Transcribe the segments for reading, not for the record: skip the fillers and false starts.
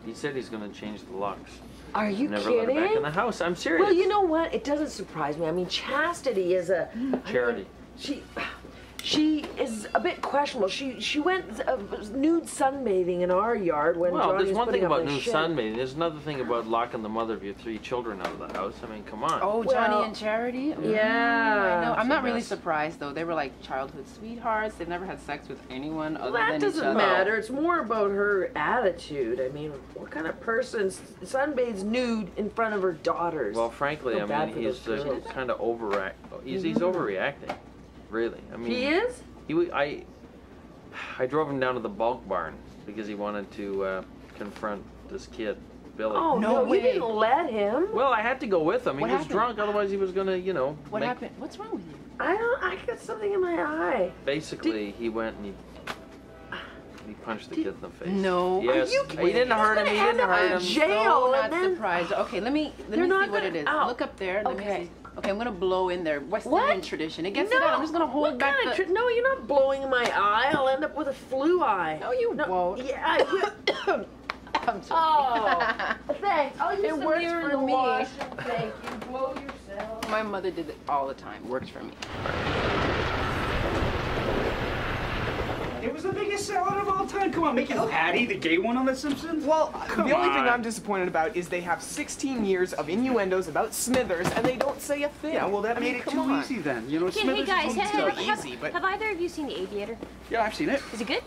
He said he's going to change the locks. Are you Never kidding? let her back in the house. I'm serious. Well, you know what? It doesn't surprise me. I mean, Chastity is a Charity. I mean, she is a bit questionable. She went nude sunbathing in our yard when well, Johnny there's was one putting thing up about his nude shit. sunbathing. There's another thing about locking the mother of your 3 children out of the house. I mean, come on. Oh, Well, Johnny and Charity? Yeah. I know. I'm not really Yes. surprised, though. They were like childhood sweethearts. They've never had sex with anyone other Well, than that each doesn't other. matter. It's more about her attitude. I mean, what kind of person sunbathes nude in front of her daughters? Well, frankly, Feel I bad mean, for he's those girls. kind of he's overreacting, really. I mean, He is? I drove him down to the bulk barn because he wanted to confront this kid, Billy. Oh, no, way. you didn't let him. Well, I had to go with him. He What was happened? drunk, otherwise he was gonna, you know. What happened? What's wrong with you? I got something in my eye. Basically, he went and he punched the kid in the face. No. Yes. Are you kidding? He didn't He's hurt him. gonna He didn't end up hurt in him. jail. So and not then- surprised. Okay, let me They're see not what gonna- it is. oh, Look up there. Let okay. me see. Okay, I'm gonna blow in there. West What? Indian tradition. It gets no. it out. I'm just gonna hold what back kind the. of no, you're not blowing my eye. I'll end up with a flu eye. No, you won't. Yeah, I will. I'm sorry. Oh, thanks. I'll use It the works mirror for in the me. wash and thank you. Blow yourself. My mother did it all the time. Works for me. It was the biggest sellout of all time. Come on, making Patty the gay one on The Simpsons. Well, Come the only thing on. I'm disappointed about is they have 16 years of innuendos about Smithers and they don't say a thing. Yeah, well, that I mean, made it come too on. easy then. You know, Hey, Smithers guys, is have, one have, easy, but- have either of you seen The Aviator? Yeah, I've seen it. Is it good?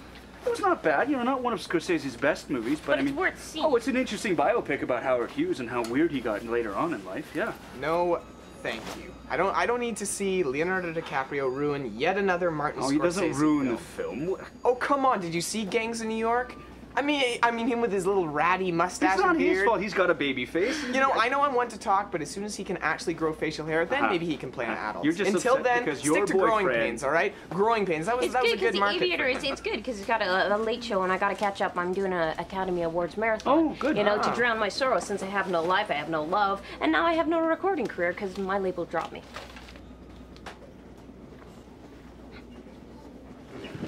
It was not bad. You know, not one of Scorsese's best movies, but, But I it's mean, worth seeing. oh, it's an interesting biopic about Howard Hughes and how weird he got later on in life. Yeah. No, thank you. I don't need to see Leonardo DiCaprio ruin yet another Martin Scorsese Oh, he doesn't ruin film. the film. Oh, come on. Did you see Gangs of New York? I mean him with his little ratty mustache It's not and beard. his fault. He's got a baby face. You know, I know I'm one to talk, but as soon as he can actually grow facial hair, then maybe he can play on adults. You're just Until upset then, because stick your to growing boyfriend- pains, all right? Growing pains. That was It's a good good because The market. Aviator it's good because it's got a late show and I got to catch up. I'm doing a Academy Awards marathon. Oh, good. You know, Ah. to drown my sorrow since I have no life, I have no love, and now I have no recording career because my label dropped me.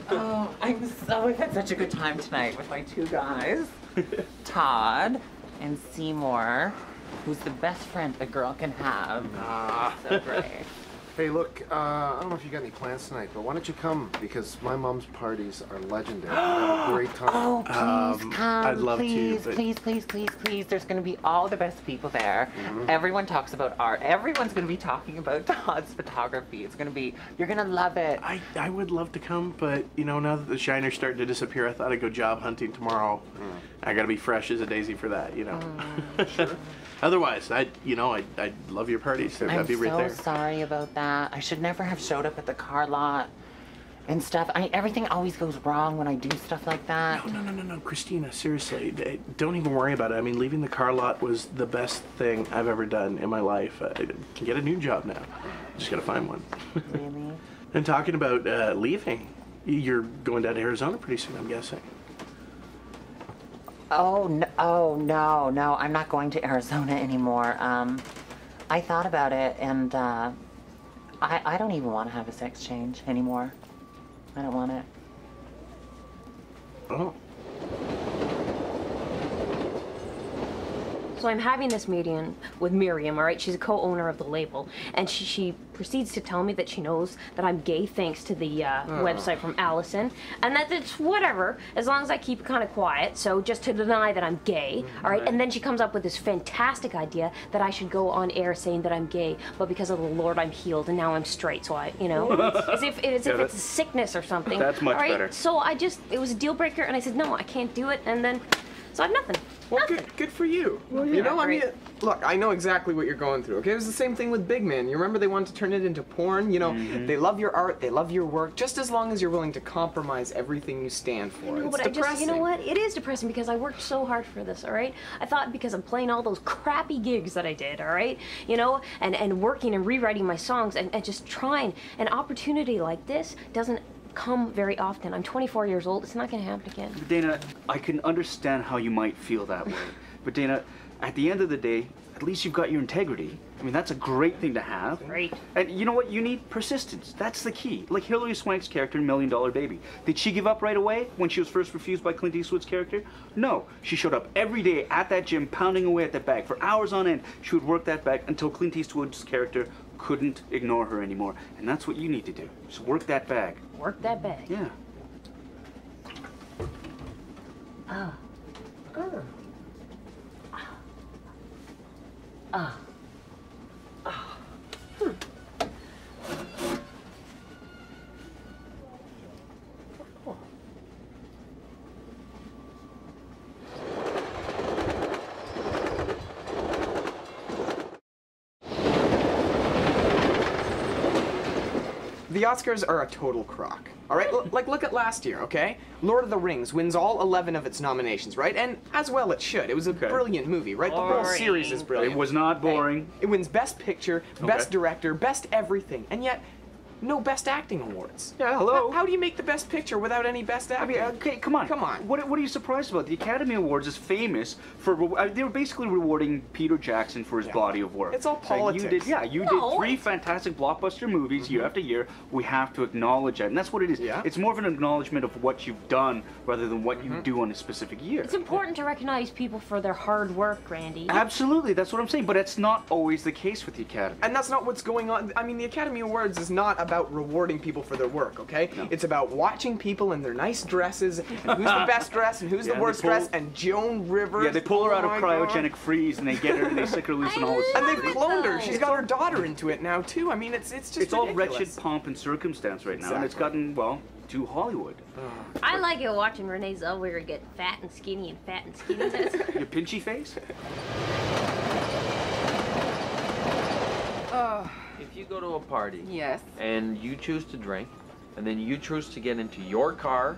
Oh, I've had such a good time tonight with my 2 guys. Todd and Seymour, who's the best friend a girl can have. So great. Hey, look, I don't know if you got any plans tonight, but why don't you come? Because my mom's parties are legendary. We have a great time. Oh, please come. I'd love to, please, but- please, please, please, please. There's going to be all the best people there. Everyone talks about art. Everyone's going to be talking about Todd's photography. It's going to be, you're going to love it. I would love to come, but you know, now that the shiner's starting to disappear, I thought I'd go job hunting tomorrow. I gotta be fresh as a daisy for that, you know. Otherwise, I'd love your parties. So I'm I'd be right so there. sorry about that. I should never have showed up at the car lot and stuff. Everything always goes wrong when I do stuff like that. No, Christina, seriously, don't even worry about it. I mean, leaving the car lot was the best thing I've ever done in my life. I can get a new job now. Just gotta find one. Really? And talking about leaving, you're going down to Arizona pretty soon, I'm guessing. Oh no, I'm not going to Arizona anymore. I thought about it and I don't even want to have a sex change anymore. I don't want it. Oh. So I'm having this meeting with Miriam, all right? She's a co-owner of the label, and she proceeds to tell me that she knows that I'm gay thanks to the website from Allison, and that it's whatever, as long as I keep it kind of quiet, so just to deny that I'm gay, all right? And then she comes up with this fantastic idea that I should go on air saying that I'm gay, but because of the Lord I'm healed, and now I'm straight, so as if it's a sickness or something. That's much all right? better. So it was a deal breaker, and I said, no, I can't do it, and then, so I have nothing. Well, good for you. You know, I mean, great. look, I know exactly what you're going through, okay? It was the same thing with Big Man. You remember they wanted to turn it into porn? You know, they love your art, they love your work, just as long as you're willing to compromise everything you stand for. No, It's but depressing. you know what? It is depressing because I worked so hard for this, all right? I thought because I'm playing all those crappy gigs that I did, all right? You know, and working and rewriting my songs and just trying. An opportunity like this doesn't come very often. I'm 24 years old. It's not going to happen again. Dana, I can understand how you might feel that way. But Dana, at the end of the day, at least you've got your integrity. I mean, that's a great thing to have. Great. And you know what? You need persistence. That's the key. Like Hilary Swank's character in Million Dollar Baby. Did she give up right away when she was first refused by Clint Eastwood's character? No. She showed up every day at that gym, pounding away at that bag for hours on end. She would work that bag until Clint Eastwood's character couldn't ignore her anymore. And that's what you need to do. Just work that bag. Work that bag. Yeah. Ah. The Oscars are a total crock. All right, like look at last year, okay? Lord of the Rings wins all 11 of its nominations, right? And as well it should. It was a brilliant movie, right? The whole series is brilliant. It was not boring. It wins Best Picture, Best Director, Best Everything, and yet no Best Acting awards. Yeah, hello. How do you make the Best Picture without any Best Acting? I mean, okay, come on. Come on. What are you surprised about? The Academy Awards is famous for, they were basically rewarding Peter Jackson for his body of work. It's all politics. You did 3 fantastic blockbuster movies year after year. We have to acknowledge that, and that's what it is. Yeah. It's more of an acknowledgement of what you've done rather than what you do on a specific year. It's important to recognize people for their hard work, Randy. Absolutely, that's what I'm saying, but that's not always the case with the Academy. And that's not what's going on. I mean, the Academy Awards is not about rewarding people for their work, okay? No. It's about watching people in their nice dresses, and who's the best dressed and who's the worst dressed, and Joan Rivers. Yeah, they pull her out of my cryogenic God. freeze and they get her and they stick her loose and all this And stuff. they've cloned her. She's got her daughter into it now too. I mean, it's just It's all ridiculous. wretched pomp and circumstance right now, and it's gotten, well, to Hollywood. I like it watching Renee Zellweger get fat and skinny and fat and skinny. Your pinchy face? If you go to a party Yes. and you choose to drink, and then you choose to get into your car,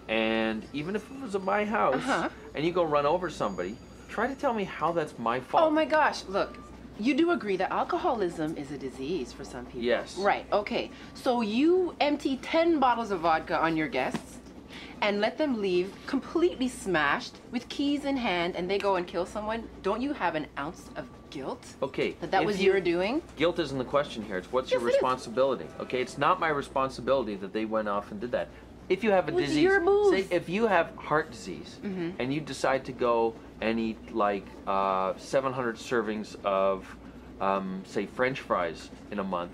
and even if it was at my house, and you go run over somebody, try to tell me how that's my fault. Oh my gosh, look. You do agree that alcoholism is a disease for some people. Yes. Right, okay. So you empty 10 bottles of vodka on your guests and let them leave completely smashed with keys in hand and they go and kill someone. Don't you have an ounce of guilt? Okay. That if was your doing? Guilt isn't the question here. It's what's your Yes, it is. responsibility. Okay, it's not my responsibility that they went off and did that. If you have a It was disease, your move. say if you have heart disease and you decide to go and eat like 700 servings of say French fries in a month,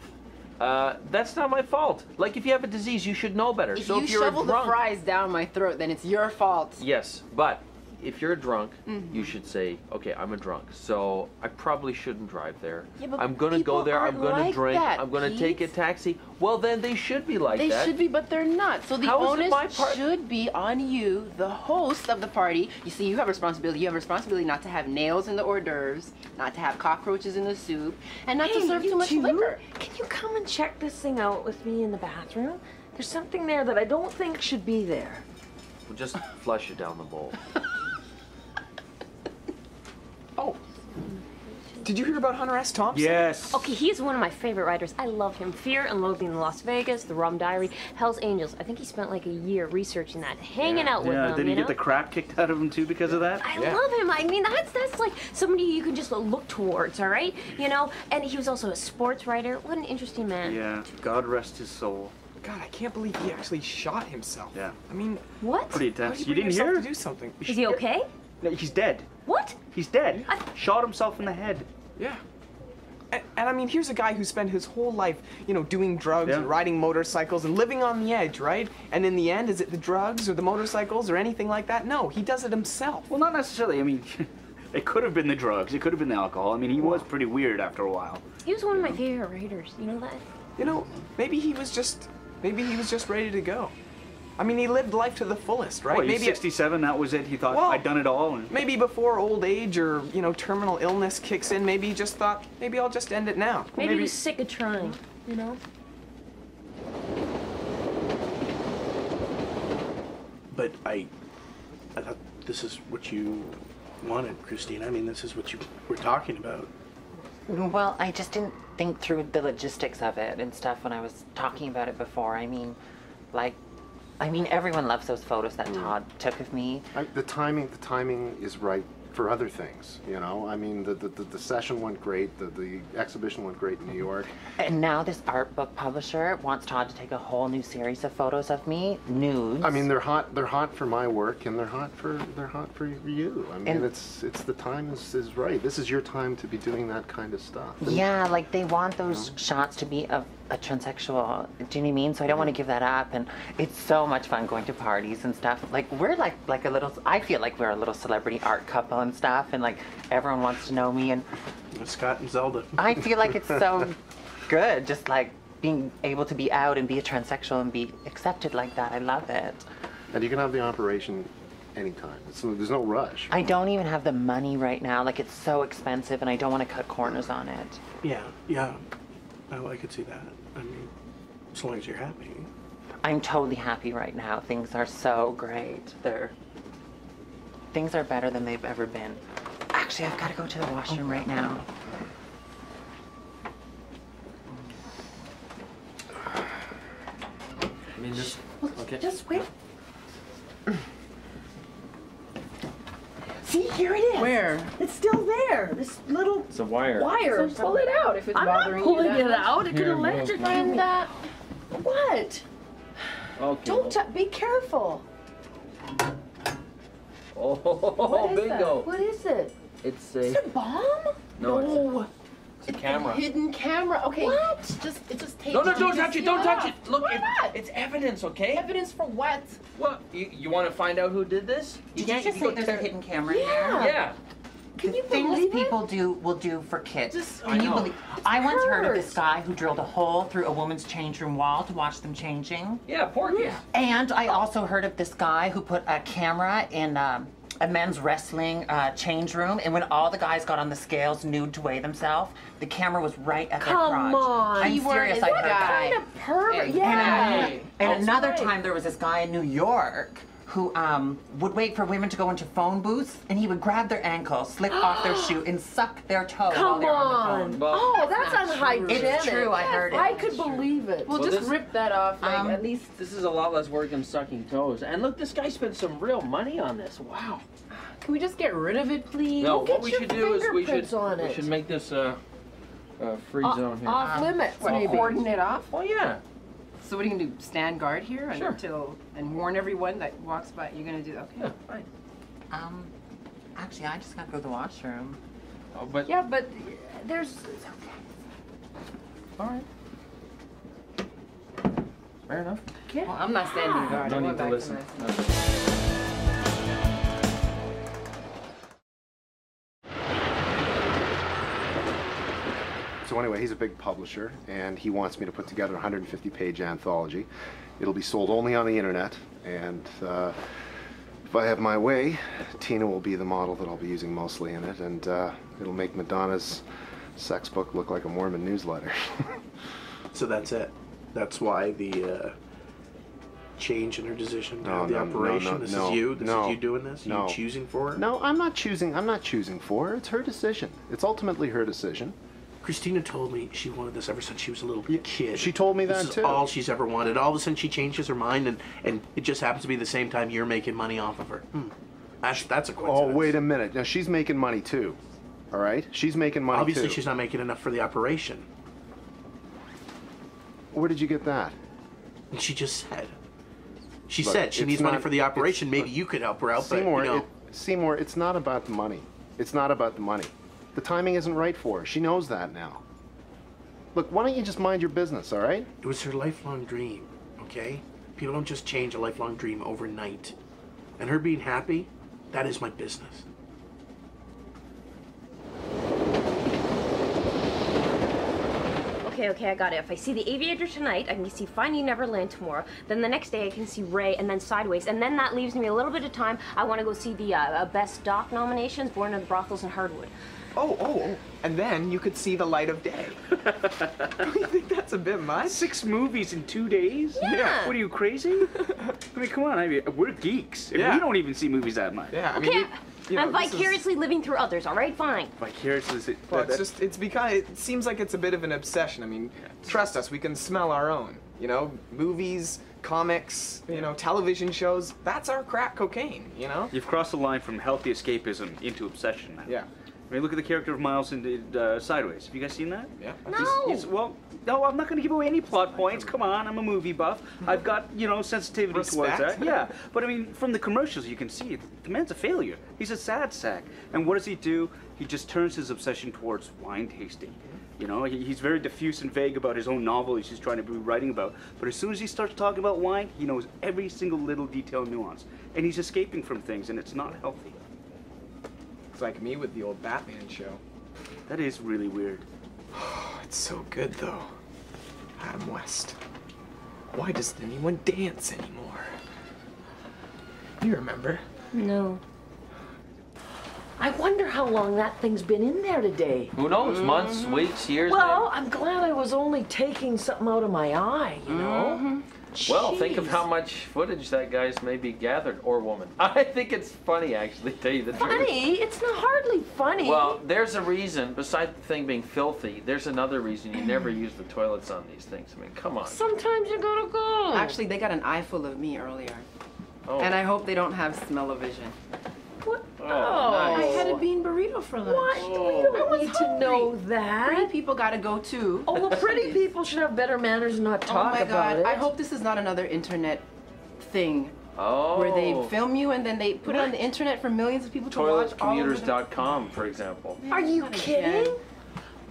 that's not my fault. Like if you have a disease, you should know better. If So you if you're shovel a the drunk, fries down my throat, then it's your fault. yes, but if you're a drunk, you should say, okay, I'm a drunk, so I probably shouldn't drive there. Yeah, but I'm gonna go people there, I'm aren't gonna like drink, that, I'm gonna take a Pete. taxi. Well, then they should be like They that. should be, but they're not. So the How is it onus my part- should be on you, the host of the party. You see, you have a responsibility. You have a responsibility not to have nails in the hors d'oeuvres, not to have cockroaches in the soup, and not to serve you too much two, liquor. Can you come and check this thing out with me in the bathroom? There's something there that I don't think should be there. We'll just flush it down the bowl. Oh. Did you hear about Hunter S. Thompson? Yes. Okay, he's one of my favorite writers. I love him. Fear and Loathing in Las Vegas, The Rum Diary, Hell's Angels. I think he spent like a year researching that, hanging out with Yeah, them. did he you get know? the crap kicked out of him too because of that? I love him. I mean, that's like somebody you can just look towards, all right? You know, and he was also a sports writer. What an interesting man. Yeah, God rest his soul. God, I can't believe he actually shot himself. Yeah. I mean, What? Pretty how intense. do You bring didn't yourself hear? to do something? Is he okay? No, he's dead. What? He's dead. I- Shot himself in the head. Yeah. And I mean, here's a guy who spent his whole life, you know, doing drugs Yeah. and riding motorcycles and living on the edge, right? And in the end, is it the drugs or the motorcycles or anything like that? No, he does it himself. Well, not necessarily. I mean, it could have been the drugs. It could have been the alcohol. I mean, he was pretty weird after a while. He was one of my favorite writers. You know that? You know, maybe he was just ready to go. I mean, he lived life to the fullest, right? Well, he's maybe 67. That was it. He thought, Well, I'd done it all. And maybe before old age or, you know, terminal illness kicks in, maybe he just thought, maybe I'll just end it now. Maybe he was sick of trying. You know? But I thought this is what you wanted, Christine. I mean, this is what you were talking about. Well, I just didn't think through the logistics of it and stuff when I was talking about it before. I mean, everyone loves those photos that Todd took of me. The timing is right for other things, you know? I mean, the session went great, the exhibition went great in New York. And now this art book publisher wants Todd to take a whole new series of photos of me, nudes. I mean, they're hot for my work, and they're hot for you. I mean, And- it's the time is right. This is your time to be doing that kind of stuff. Yeah, like they want those shots to be of a transsexual. Do you know what I mean? So I don't want to give that up. And it's so much fun going to parties and stuff. Like we're like a little. I feel like we're a little celebrity art couple and stuff. And like everyone wants to know me. And Scott and Zelda. I feel like it's so good, just like being able to be out and be a transsexual and be accepted like that. I love it. And you can have the operation anytime. There's no rush. I don't even have the money right now. Like it's so expensive, and I don't want to cut corners on it. Yeah. Oh, I could see that. I mean, as long as you're happy. I'm totally happy right now. Things are so great. Things are better than they've ever been. Actually, I've got to go to the washroom right now. I mean, this. Okay. Just wait. See, here it is. Where? It's still there. This little It's a wire. wire. So pull it out if it's I'm bothering not pulling you. it out. It could Here, electrocute And me. What? Okay. Don't be careful. Oh, What is bingo! that? What is it? It's Is a it a bomb? no. It's a camera. Hidden camera. Okay. What? It just takes. No, don't touch it! Don't touch it! Look, Why not? it's evidence, okay? Evidence for what? What? You want to find out who did this? Did you just say there's a hidden camera in there? Yeah. Can you Things believe it? people will do for kids. I Can you know. believe? I once heard of hurts. this guy who drilled a hole through a woman's change room wall to watch them changing. Yeah, poor kids. And I also heard of this guy who put a camera in a men's wrestling change room, and when all the guys got on the scales nude to weigh themselves, the camera was right at their Come crotch. on. I'm Keyword serious. is I what heard that. Kind of pervert. And- Yeah. And That's another right. time there was this guy in New York who would wait for women to go into phone booths, and he would grab their ankle, slip off their shoe, and suck their toe while Come they were on on. the phone. Well, Oh, that's unhygienic. It's true, I heard it. I could believe it. Well, Well, just this- rip that off. Like, at least. This is a lot less work than sucking toes. And look, this guy spent some real money on this. Wow. Can we just get rid of it, please? No, get what we your should do is we fingerprints on it. should make this a free zone here. Off limits, What, maybe. cordon it off? Oh yeah. So what are you gonna do? Stand guard here Sure. until and warn everyone that walks by? You're gonna do okay. Yeah, fine. Actually, I just gotta go to the washroom. Oh, but Yeah, but there's. all right. Fair enough. Well, I'm not standing guard. No I need went to back listen. my- So anyway, he's a big publisher, and he wants me to put together a 150-page anthology. It'll be sold only on the internet, and if I have my way, Tina will be the model that I'll be using mostly in it, and it'll make Madonna's sex book look like a Mormon newsletter. So that's it. That's why the change in her decision to have the operation. This is you. This is you doing this. You choosing for her. No, I'm not choosing. I'm not choosing for her. It's her decision. It's ultimately her decision. Christina told me she wanted this ever since she was a little kid. She told me this that is too. all she's ever wanted. All of a sudden she changes her mind, and it just happens to be the same time you're making money off of her. That's a coincidence. Oh, wait a minute. Now she's making money too. All right, she's making money Obviously too. she's not making enough for the operation. Where did you get that? And she just said. She Look, said she it's needs money not- for the operation. it's- Maybe you could help her out, Seymour, but you know. Seymour, it's not about the money. It's not about the money. The timing isn't right for her. She knows that now. Look, why don't you just mind your business, all right? It was her lifelong dream, okay? People don't just change a lifelong dream overnight. And her being happy, that is my business. Okay, I got it. If I see The Aviator tonight, I can see Finding Neverland tomorrow. Then the next day I can see Ray, and then Sideways. And then that leaves me a little bit of time. I want to go see the Best Doc nominations, Born in the Brothels and Hardwood. Oh, and then you could see the light of day. Don't you think that's a bit much? 6 movies in 2 days? Yeah. What are you, crazy? I mean, come on. I mean, we're geeks. Yeah. We don't even see movies that much. Yeah, I mean, Okay, you know, I'm this is- vicariously living through others, all right? Fine. Vicariously. Well, it's because it seems like it's a bit of an obsession. I mean, trust us, we can smell our own. You know, movies, comics, you know, television shows. That's our crack cocaine, you know? You've crossed the line from healthy escapism into obsession now. Yeah. I mean, look at the character of Miles in Sideways. Have you guys seen that? Yeah. No. Well, no, I'm not going to give away any plot points. Come on, I'm a movie buff. I've got, you know, sensitivity towards Respect. that. Yeah, but I mean, from the commercials, you can see the man's a failure. He's a sad sack. And what does he do? He just turns his obsession towards wine tasting. You know, he's very diffuse and vague about his own novel he's just trying to be writing about. But as soon as he starts talking about wine, he knows every single little detail and nuance. And he's escaping from things, and it's not healthy. It's like me with the old Batman show. That is really weird. Oh, it's so good, though. Adam West. Why doesn't anyone dance anymore? You remember? No. I wonder how long that thing's been in there today. Who knows? Months, weeks, years. Well, I'm glad I was only taking something out of my eye, you know? Well, think of Jeez. how much footage that guy's maybe gathered, or woman. I think it's funny, actually, to tell you the truth. Funny? It's not hardly funny. Well, there's a reason, besides the thing being filthy, there's another reason you never use the toilets on these things. I mean, come on. sometimes you gotta go. Actually, they got an eye full of me earlier. Oh. And I hope they don't have smell-o-vision. What? Oh, I nice. had a bean burrito for lunch. What? Oh. We don't need to know Pretty that. people gotta go too. Oh, well, pretty people should have better manners and not Oh talk my about god, it. I hope this is not another internet thing Oh. where they film you and then they put it on the internet for millions of people to watch all over the... Toiletcommuters.com, for example. Are you Not kidding? again.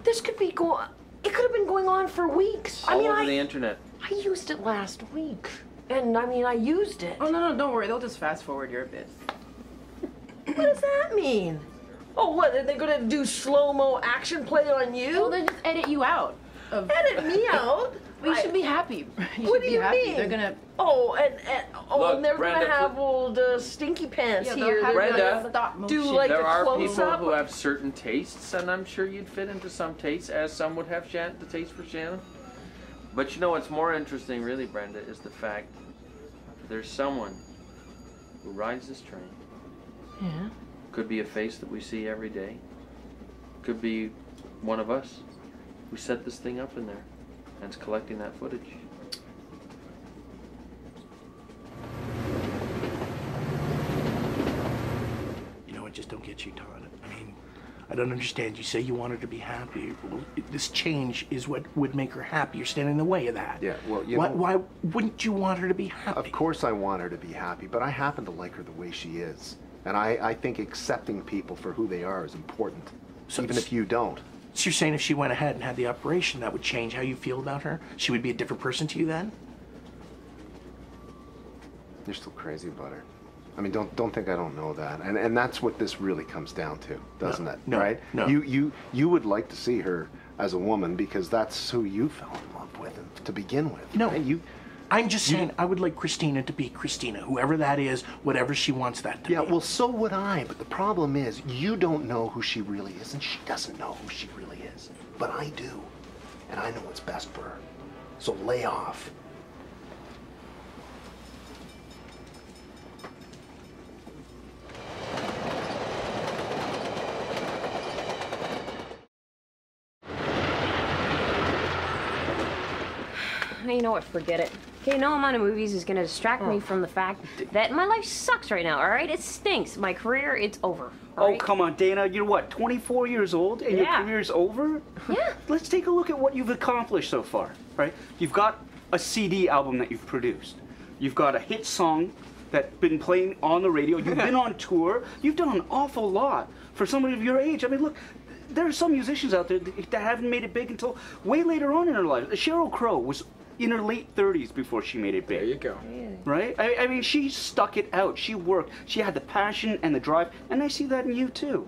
This could be it could have been going on for weeks. All I mean, over the internet. I used it last week. And I mean, I used it. Oh no, don't worry, they'll just fast forward your bit. What does that mean? Oh, what? Are they gonna do slow-mo action play on you? Well, they just edit you out. Of... Edit me out? Well, you should be happy. You What should do be you happy. mean? They're gonna... Oh, Look, and they're Brenda, gonna have old Stinky Pants Yeah, here. they'll have They're Brenda, gonna stop do motion. like There a are close people up. who have certain tastes, and I'm sure you'd fit into some tastes, as some would have the taste for Shannon. But you know what's more interesting, really, Brenda, is the fact there's someone who rides this train. Yeah. Could be a face that we see every day. Could be one of us who set this thing up in there and is collecting that footage. You know, I just don't get you, Todd. I mean, I don't understand. You say you want her to be happy. Well, this change is what would make her happy. You're standing in the way of that. Yeah, well, you why, know- why wouldn't you want her to be happy? Of course I want her to be happy, but I happen to like her the way she is. And I think accepting people for who they are is important, So even if you don't. So you're saying if she went ahead and had the operation, that would change how you feel about her? She would be a different person to you then? You're still crazy about her. I mean, don't think I don't know that. And that's what this really comes down to, doesn't it? no, right? no. You would like to see her as a woman because that's who you fell in love with to begin with. No. right? I'm just saying I would like Christina to be Christina, whoever that is, whatever she wants that to Yeah, be. well, so would I, but the problem is you don't know who she really is, and she doesn't know who she really is. But I do, and I know what's best for her. So lay off. You know what? Forget it. Okay, no amount of movies is gonna distract me from the fact that my life sucks right now. All right, it stinks. My career, it's over. all Oh, right? come on, Dana. You're what, 24 years old and your Yeah. career's over? Yeah. Let's take a look at what you've accomplished so far, right? You've got a CD album that you've produced. You've got a hit song that's been playing on the radio. You've been on tour. You've done an awful lot for somebody of your age. I mean, look, there are some musicians out there that haven't made it big until way later on in their life. Sheryl Crow was in her late 30s before she made it big. There you go. Right? I mean, she stuck it out. She worked. She had the passion and the drive, and I see that in you too.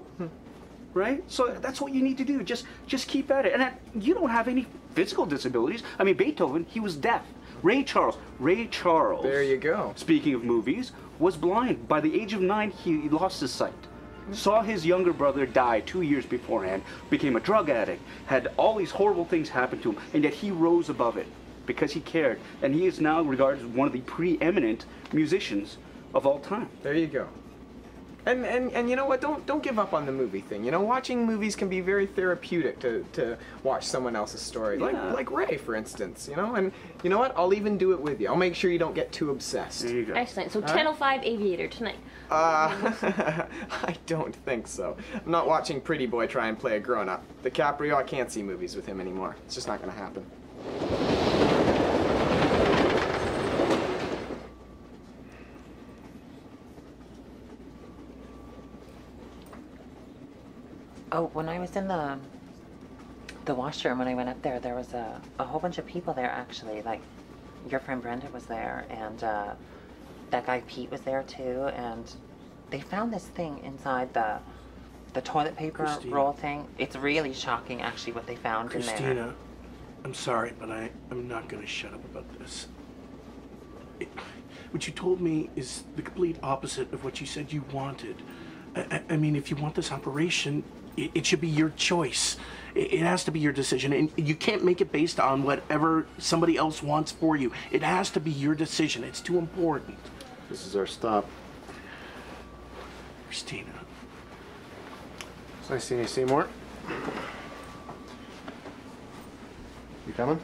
Right? So that's what you need to do. Just keep at it. And you don't have any physical disabilities. I mean, Beethoven, he was deaf. Ray Charles. There you go. Speaking of movies, was blind. By the age of 9, he lost his sight. Saw his younger brother die 2 years beforehand, became a drug addict, had all these horrible things happen to him, and yet he rose above it because he cared. And he is now regarded as one of the preeminent musicians of all time. There you go. And you know what? Don't give up on the movie thing. You know, watching movies can be very therapeutic to watch someone else's story. Like Ray, for instance. You know, and you know what? I'll even do it with you. I'll make sure you don't get too obsessed. There you go. Excellent. So 10:05 Aviator tonight. I don't think so. I'm not watching Pretty Boy try and play a grown-up. DiCaprio, I can't see movies with him anymore. It's just not gonna happen. Oh, when I was in the washroom, when I went up there, there was a whole bunch of people there, actually. Like, your friend Brenda was there, and that guy Pete was there, too, and they found this thing inside the toilet paper roll thing. It's really shocking, actually, what they found in there. Christina, I'm sorry, but I'm not going to shut up about this. What you told me is the complete opposite of what you said you wanted. I mean, if you want this operation, it should be your choice. It has to be your decision, and you can't make it based on whatever somebody else wants for you. It has to be your decision. It's too important. This is our stop. Christina. It's nice seeing you, Seymour. You coming?